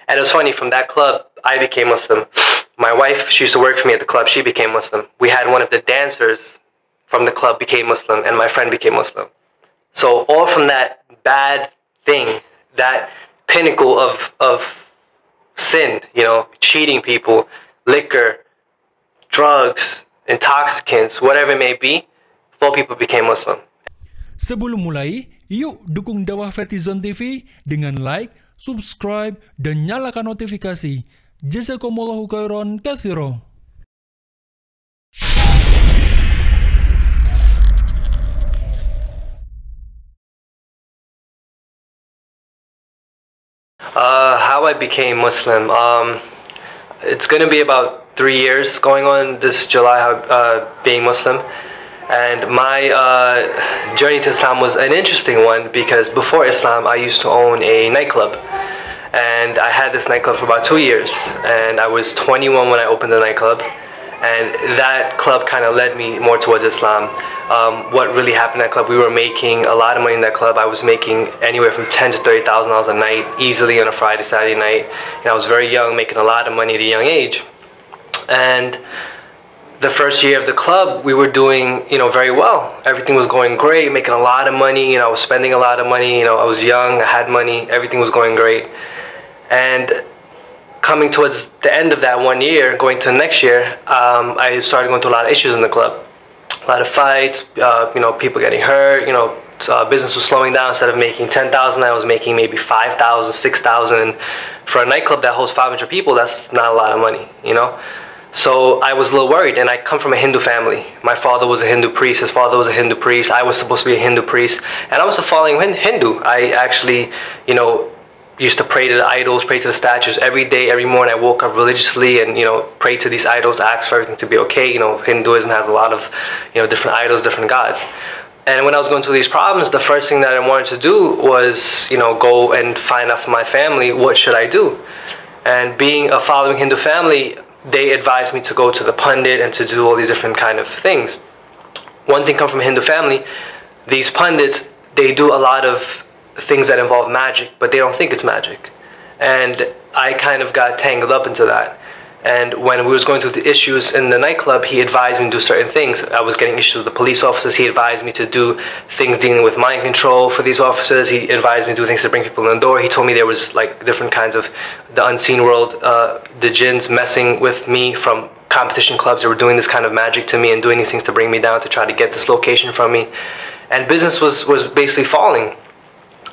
And it was funny, from that club, I became Muslim. My wife, she used to work for me at the club, she became Muslim. We had one of the dancers from the club became Muslim, and my friend became Muslim. So all from that bad thing, that pinnacle of sin, you know, cheating people, liquor, drugs, intoxicants, whatever it may be, 4 people became Muslim. Sebelum mulai, yuk dukung dakwah Vertizone TV dengan like, subscribe, dan nyalakan notifikasi. Jazakumullahu khairan katsira. How I became Muslim. It's going to be about 3 years going on this July, being Muslim. And my journey to Islam was an interesting one, because before Islam I used to own a nightclub. And I had this nightclub for about 2 years. And I was 21 when I opened the nightclub. And that club kind of led me more towards Islam. What really happened in that club, we were making a lot of money in that club. I was making anywhere from $10,000 to $30,000 a night, easily on a Friday, Saturday night. And I was very young, making a lot of money at a young age. And the first year of the club, we were doing, you know, very well. Everything was going great, making a lot of money. You know, I was spending a lot of money. You know, I was young, I had money, everything was going great. And coming towards the end of that 1 year, going to the next year, I started going through a lot of issues in the club. A lot of fights, you know, people getting hurt, you know, business was slowing down. Instead of making 10,000, I was making maybe 5,000, 6,000. For a nightclub that holds 500 people, that's not a lot of money, you know? So I was a little worried, and I come from a Hindu family. My father was a Hindu priest, his father was a Hindu priest, I was supposed to be a Hindu priest, and I was a following Hindu. I actually, you know, used to pray to the idols, pray to the statues every day, every morning. I woke up religiously and, you know, prayed to these idols, asked for everything to be okay. You know, Hinduism has a lot of, you know, different idols, different gods. And when I was going through these problems, the first thing that I wanted to do was, you know, go and find out from my family, what should I do? And being a following Hindu family, they advised me to go to the pundit and to do all these different kind of things. One thing come from a Hindu family, these pundits, they do a lot of things that involve magic, but they don't think it's magic. And I kind of got tangled up into that. And when we was going through the issues in the nightclub, he advised me to do certain things. I was getting issues with the police officers. He advised me to do things dealing with mind control for these officers. He advised me to do things to bring people in the door. He told me there was like different kinds of the unseen world, the jinns messing with me from competition clubs. They were doing this kind of magic to me and doing these things to bring me down, to try to get this location from me. And business was basically falling.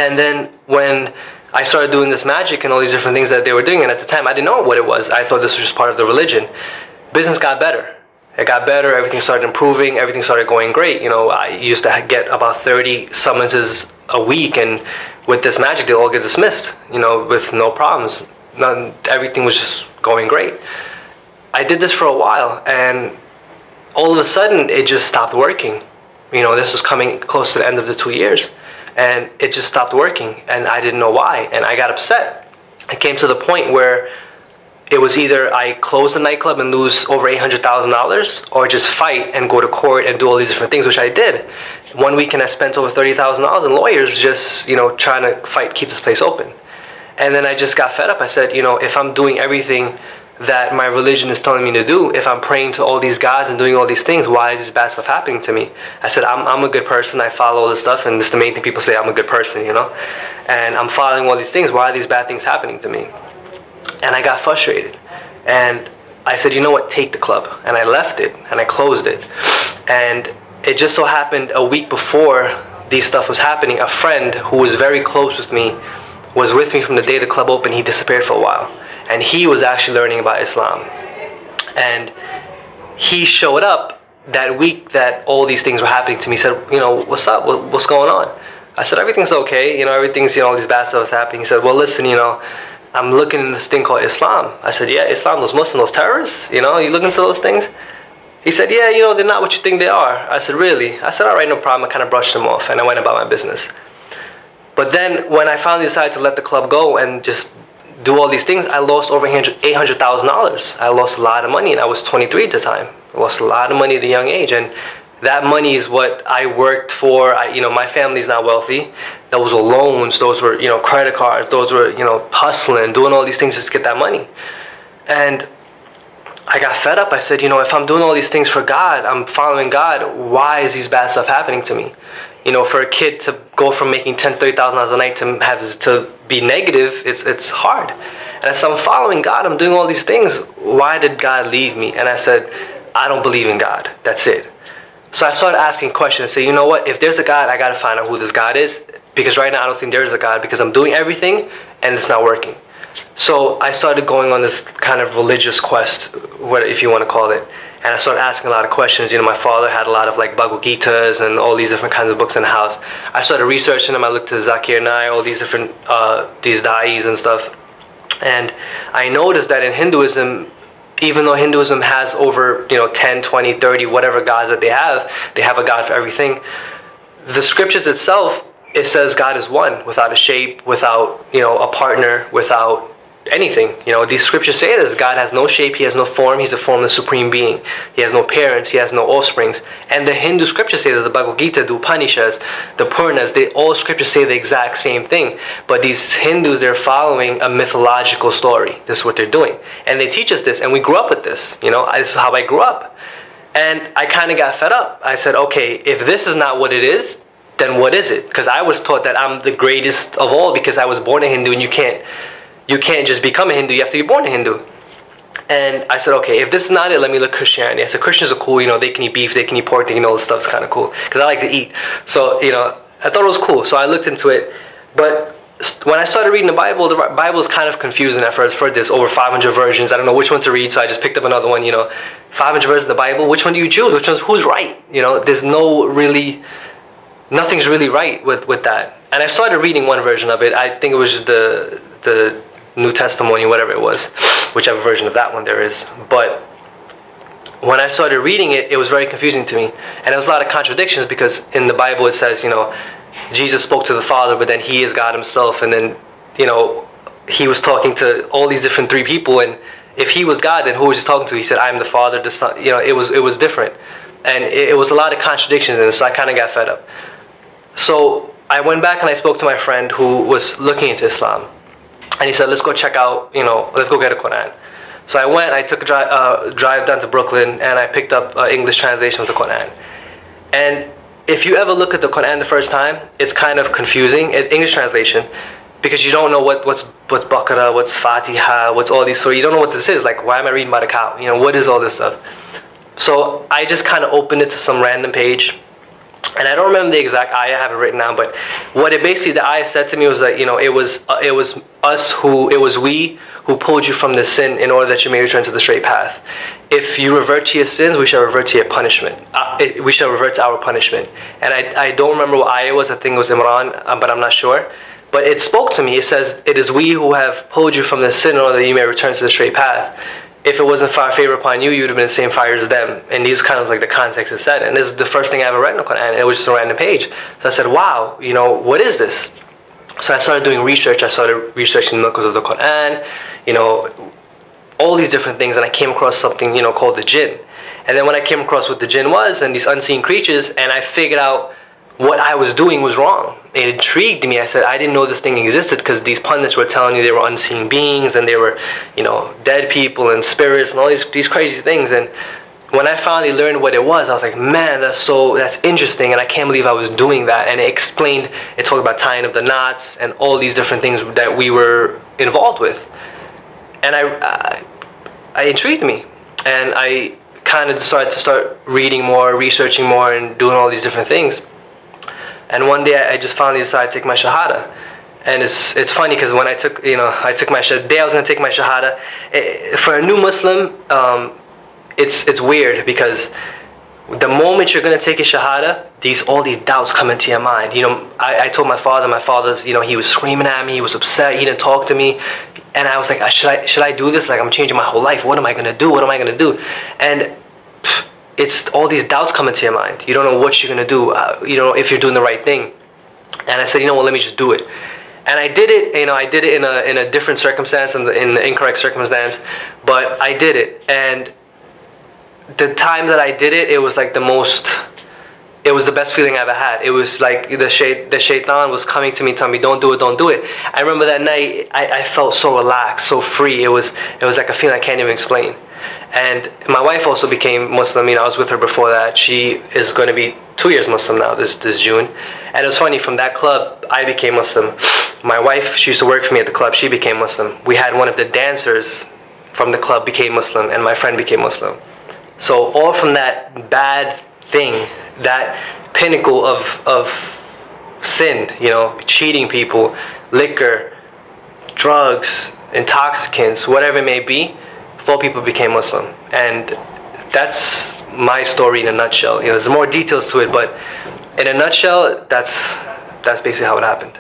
And then when I started doing this magic and all these different things that they were doing, and at the time I didn't know what it was. I thought this was just part of the religion. Business got better. It got better, everything started improving, everything started going great. You know, I used to get about 30 summonses a week, and with this magic they all get dismissed, you know, with no problems. Everything was just going great. I did this for a while, and all of a sudden it just stopped working. You know, this was coming close to the end of the 2 years. And it just stopped working, and I didn't know why, and I got upset. It came to the point where it was either I close the nightclub and lose over $800,000, or just fight and go to court and do all these different things, which I did. 1 weekend I spent over $30,000 in lawyers just, you know, trying to fight, keep this place open. And then I just got fed up. I said, you know, if I'm doing everything that my religion is telling me to do, if I'm praying to all these gods and doing all these things, why is this bad stuff happening to me? I said, I'm a good person, I follow all this stuff, and this is the main thing people say, I'm a good person, you know? And I'm following all these things, why are these bad things happening to me? And I got frustrated. And I said, you know what, take the club. And I left it, and I closed it. And it just so happened a week before these stuff was happening, a friend who was very close with me was with me from the day the club opened. He disappeared for a while. And he was actually learning about Islam. And he showed up that week that all these things were happening to me. He said, you know, what's up? What's going on? I said, everything's okay. You know, everything's, you know, all these bad stuff is happening. He said, well, listen, you know, I'm looking in this thing called Islam. I said, yeah, Islam, those Muslims, those terrorists, you know, you look into those things? He said, yeah, you know, they're not what you think they are. I said, really? I said, all right, no problem. I kind of brushed them off, and I went about my business. But then when I finally decided to let the club go and just do all these things, I lost over $800,000. I lost a lot of money, and I was 23 at the time. I lost a lot of money at a young age, and That money is what I worked for. My family's not wealthy. Those were loans. Those were, credit cards. Those were, hustling, doing all these things just to get that money. And I got fed up. I said, if I'm doing all these things for God, I'm following God, why is these bad stuff happening to me? For a kid to go from making $10,000, $30,000 a night to be negative, it's hard. And I said, I'm following God. I'm doing all these things. Why did God leave me? And I said, I don't believe in God. That's it. So I started asking questions. I said, you know what? If there's a God, I got to find out who this God is. Because right now I don't think there is a God, because I'm doing everything and it's not working. So I started going on this kind of religious quest, if you want to call it. And I started asking a lot of questions. My father had a lot of like Bhagavad Gitas and all these different kinds of books in the house. I started researching them. I looked to Zakir Naik, all these different, these da'is and stuff. And I noticed that in Hinduism, even though Hinduism has over 10, 20, 30, whatever gods that they have a God for everything. The scriptures itself, it says God is one, without a shape, without a partner, without anything. These scriptures say this: God has no shape, he has no form, he's a formless supreme being. He has no parents, he has no offsprings. And the Hindu scriptures say that, the Bhagavad Gita, the Upanishads, the Puranas, all scriptures say the exact same thing. But these Hindus, they're following a mythological story. This is what they're doing. And they teach us this, and we grew up with this. This is how I grew up. And I kind of got fed up. I said, okay, if this is not what it is, then what is it? Because I was taught that I'm the greatest of all because I was born a Hindu, and you can't just become a Hindu, you have to be born a Hindu. And I said, okay, if this is not it, let me look Christianity. I said, Christians are cool, they can eat beef, they can eat pork, they can eat all this stuff's kind of cool. Because I like to eat. So, I thought it was cool. So I looked into it. But when I started reading the Bible is kind of confusing at first. There's over 500 versions. I don't know which one to read, so I just picked up another one, 500 versions of the Bible. Which one do you choose? Who's right? There's nothing's really right with that. And I started reading one version of it. I think it was just the New Testimony, whatever it was, whichever version of that one there is. But when I started reading it, it was very confusing to me. And there was a lot of contradictions, because in the Bible it says, Jesus spoke to the Father, but then he is God himself. And then, he was talking to all these different three people. And if he was God, then who was he talking to? He said, I am the Father, the Son. It was different. And it was a lot of contradictions in it, so I kind of got fed up. So I went back and I spoke to my friend who was looking into Islam. And he said, let's go check out, let's go get a Quran. So I went, I took a drive down to Brooklyn, and I picked up English translation of the Quran. And if you ever look at the Quran the first time, it's kind of confusing, English translation, because you don't know what's Baqarah, what's Fatiha, what's all these. So you don't know what this is. Like, why am I reading about a cow? What is all this stuff? So I just kind of opened it to some random page. And I don't remember the exact ayah, I have it written down, but what it basically, the ayah said to me was that, it was we who pulled you from this sin in order that you may return to the straight path. If you revert to your sins, we shall revert to your punishment. We shall revert to our punishment. And I don't remember what ayah it was. I think it was Imran, but I'm not sure. But it spoke to me. It says, it is we who have pulled you from this sin in order that you may return to the straight path. If it wasn't for our favor upon you, you would have been in the same fire as them. And these are kind of like the context it said. And this is the first thing I ever read in the Quran. And it was just a random page. So I said, wow, what is this? So I started doing research. I started researching the miracles of the Quran, all these different things. And I came across something, called the jinn. And then when I came across what the jinn was and these unseen creatures, and I figured out what I was doing was wrong. It intrigued me. I said, I didn't know this thing existed, because these pundits were telling you they were unseen beings, and they were, dead people and spirits and all these crazy things. And when I finally learned what it was, I was like, man, that's interesting, and I can't believe I was doing that. And it talked about tying up the knots and all these different things that we were involved with. And I intrigued me, and I kind of started to start reading more, researching more, and doing all these different things. And one day I just finally decided to take my Shahada. And it's funny, because when I took my Shahada, the day I was going to take my Shahada, for a new Muslim, it's weird, because the moment you're going to take a Shahada, all these doubts come into your mind. I told my father's, he was screaming at me, he was upset, he didn't talk to me. And I was like, should I do this? Like, I'm changing my whole life. What am I going to do? What am I going to do? And it's all these doubts come into your mind. You don't know what you're going to do, if you're doing the right thing. And I said, let me just do it. And I did it, I did it in a different circumstance, in the incorrect circumstance, but I did it. And the time that I did it, it was like the most it was the best feeling I ever had. It was like the shaitan was coming to me, telling me, don't do it, don't do it. I remember that night, I felt so relaxed, so free. It was like a feeling I can't even explain. And my wife also became Muslim. You know, I was with her before that. She is going to be 2 years Muslim now, this June. And it was funny, from that club, I became Muslim. My wife, she used to work for me at the club, she became Muslim. We had one of the dancers from the club became Muslim, and my friend became Muslim. So all from that bad thing, that pinnacle of sin, you know, cheating people, liquor, drugs, intoxicants, whatever it may be, 4 people became Muslim. And that's my story in a nutshell. You know, there's more details to it, but in a nutshell, that's basically how it happened.